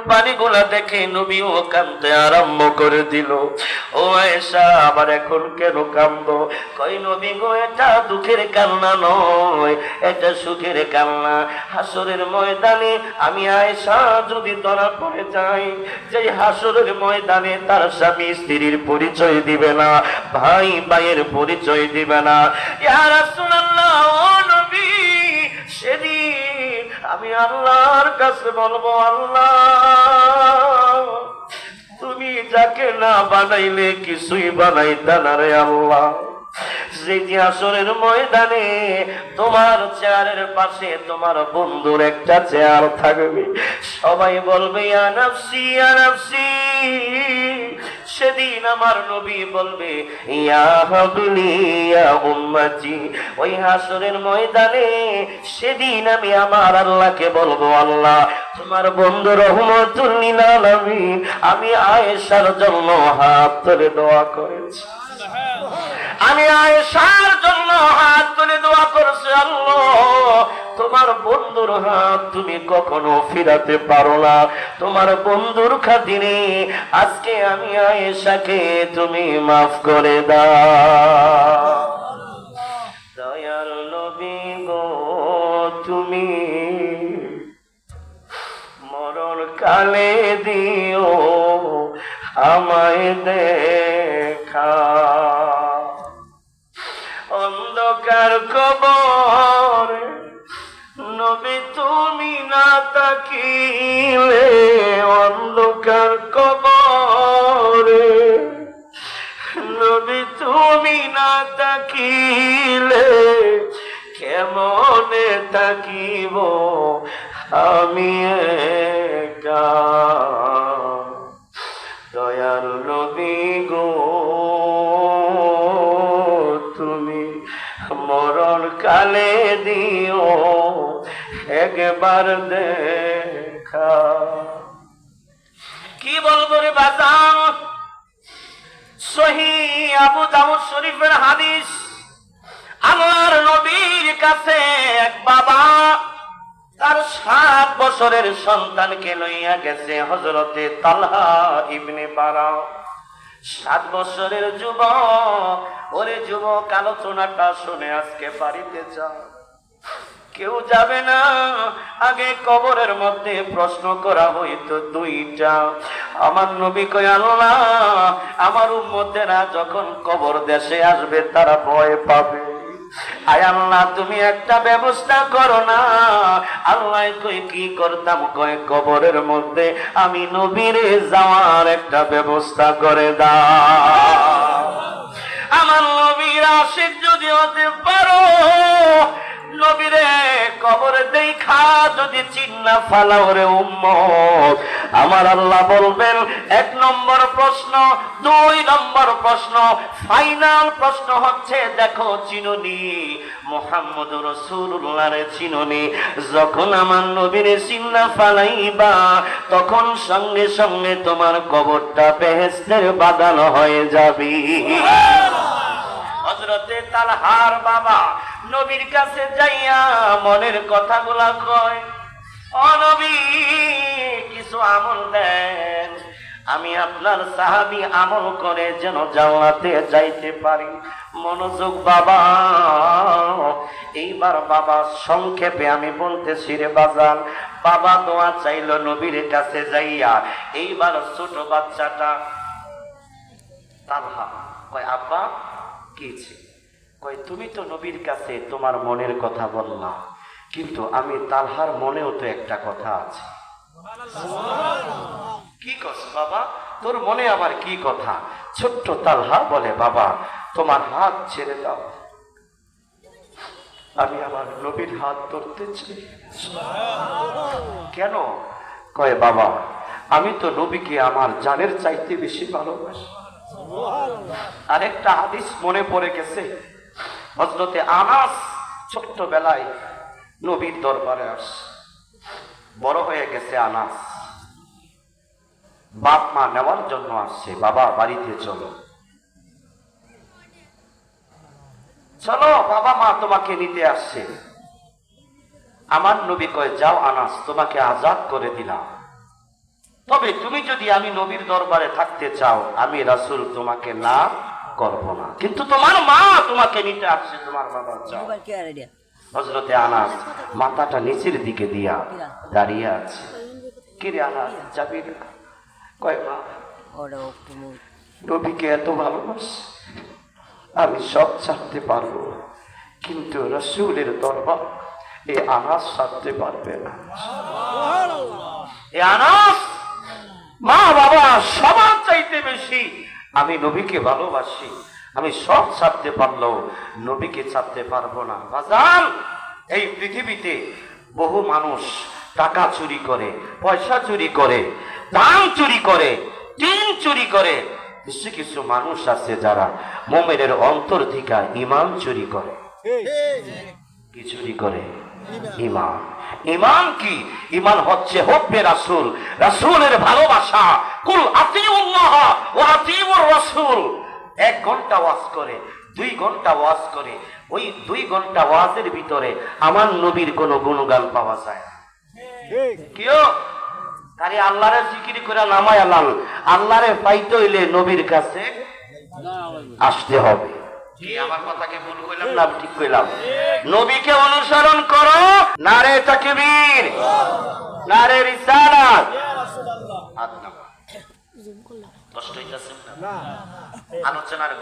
পানিগুলা দেখে নবীও কাঁদতে আরম্ভ করে দিল। ও আয়েশা, আবার এখন কেন কাঁদো? কই নবী গো, এটা দুঃখের কান্না নয়, এটা সুখের কান্না। হাসরের ময়দানে আমি আয়েশা যদি ধরা পড়ে যাই, যে হাসরের ময়দানে তার স্বামী স্ত্রীর পরিচয় দিবে না, ভাই ভাইয়ের পরিচয় দিবে না। ইয়া রাসূলুল্লাহ, ও নবী, সেদিন আমি আল্লাহর কাছে বলবো, আল্লাহ তুমি যাকে না বানাইলে কিছুই বানাইতা না রে আল্লাহ। যেই হাসরের ময়দানে তোমার চেয়ারের পাশে তোমার বন্ধুর একটা চেয়ার থাকবে, সবাই বলবে ইয়া নাফসি ইয়া নাফসি। সেদিন আমার নবী বলবে ইয়া হাবলি ইয়া উম্মতি। ওই হাসরের ময়দানে সেদিন আমি আমার আল্লাহকে বলবো, আল্লাহ তোমার বন্ধু রহমতুল লিল আলামিন আমি আয়েশার জন্য হাত তুলে দোয়া করেছি, আমি আয়েশার জন্য হাত তুলে দোয়া করছি। আল্লাহ তোমার বন্ধুর হাত তুমি কখনো ফিরাতে পারো না, তোমার বন্ধুর খাতিরে আজকে আমি আয়েশাকে তুমি মাফ করে দাও। দয়াল নবী গো, তুমি মরণ কালে দিও আমায় দেখা, অন্ধকার কবর নবী তুমি না তাকিলে, অন্ধকার কবরে নবী তুমি না তাকিলে কেমনে তাকিব আমি একা। দয়াল নবী গো, তুমি মরণ কালে দিও একবার দেখা। কি বলবো রে বাজান, সহিহ আবু দাউদ শরীফের হাদিস, আল্লাহর নবীর কাছে এক বাবা তার 7 বছরের সন্তানকে লইয়া গেছে হযরতে তালহা ইবনে বারা। 7 বছরের যুবক, ওরে যুবক, আলোচনাটা শুনে আজকে বাড়িতে যাও, কেউ যাবে না। আগে কবরের মধ্যে প্রশ্ন করা হইতো 2টা। আমার নবী কয়, আল্লাহ আমার উম্মতেরা যখন কবর দেশে আসবে তারা ভয় পাবে, আয় আল্লাহ তুমি একটা ব্যবস্থা করো না। আল্লাহ কই কি করতাম? কয় কবরের মধ্যে আমি নবীরে যাওয়ার একটা ব্যবস্থা করে দাও। আমার নবীর আশিক যদি হতে পারো, নবীরে কবরে দেখা যদি চিন্না ফালাও রে উম্মত, আমার আল্লাহ বলবেন 1 নম্বর প্রশ্ন, 2 নম্বর প্রশ্ন, ফাইনাল প্রশ্ন হচ্ছে দেখো চিনুনি মুহাম্মদুর রাসূলুল্লাহরে চিনুনি? যখন আমার নবীরে চিন্না ফালাইবা তখন সঙ্গে সঙ্গে তোমার কবরটা বেহেশতের বাগান হয়ে যাবে। হযরতে তালহার বাবা নবীর কাছে যাইয়া মনের কথাগুলা কয়, ও নবী কিছু আমল দেন, আমি আপনার সাহাবী আমল করে যেন জান্নাতে যাইতে পারি। মনোযোগ বাবা, এইবার বাবা সংক্ষেপে আমি বলতেছি রে বাজান। বাবা দোয়া চাইল নবীর কাছে যাইয়া। এইবার ছোট বাচ্চাটা তালহা কয়, আব্বা কিছে? কয় তুমি তো নবীর কাছে তোমার মনের কথা বললা, কিন্তু আমি তালহার মনেও তো একটা কথা আছে। কি কথা বাবা? তোর মনে আবার কি কথা? ছোট্ট তালহা বলে, বাবা তোমার হাত ছেড়ে দাও, আমি আমার নবীর হাত ধরতে চাই। কেন? কয় বাবা আমি তো নবীকে আমার জানের চাইতে বেশি ভালোবাসি। আরেকটা হাদিস মনে পড়ে গেছে, হযরতে আনাস ছোট্টবেলায় নবীর দরবারে আসে, বড় হয়ে গেছে আনাস, বাপ মা নেওয়ার জন্য আসছে, বাবা বাড়িতে চলো, চলো বাবা মা তোমাকে নিতে আসছে। আমার নবী কয়, যাও আনাস তোমাকে আজাদ করে দিলাম। তবে তুমি যদি আমি নবীর দরবারে থাকতে চাও, আমি রাসূল তোমাকে না করব না, কিন্তু তোমার মা তোমাকে নিতে আসছে, তোমার বাবা চাও। হযরতে আনাস মাথাটা নিচের দিকে দিয়া দাঁড়িয়ে আছে। কি রে আনাস, যাবি না? কয় মা, নবীকে এত ভালোবাসি, আমি সব ছাড়তে পারবো, কিন্তু রাসূলের দরবার এ আনাস ছাড়তে পারবে না। এ আনাস মা বাবা সবার চাইতে বেশি আমি নবীকে ভালোবাসি, আমি সব ছাড়তে পারলেও নবীকে ছাড়তে পারবো না। বাজান, এই পৃথিবীতে বহু মানুষ টাকা চুরি করে, পয়সা চুরি করে, দান চুরি করে, টিন চুরি করে। কিছু কিছু মানুষ আছে যারা মুমিনের অন্তর থেকে ঈমান চুরি করে। কি চুরি করে? ঈমান। ঈমান কি? ঈমান হচ্ছে হুব্বে রাসূল, রাসূলের ভালোবাসা। কুল আতিউল্লাহ ওয়া আতিউর রাসূল। 1 ঘন্টা ওয়াজ করে, 2 ঘন্টা ওয়াজ করে, ওই 2 ঘন্টা ওয়াজের ভিতরে আমার নবীর কোনো গুণগান পাওয়া যায় না। কিও তারে আল্লাহরে জিকির করে নামায় আলাল, আল্লাহরে পাইতে হইলে নবীর কাছে আসতে হবে। কি আমার কথাকে ভুল কইলাম না ঠিক কইলাম? নবীকে অনুসরণ করো, নারে তাকবীর, নারে রিসালাত। কষ্ট হইতাছে না? আলোচনার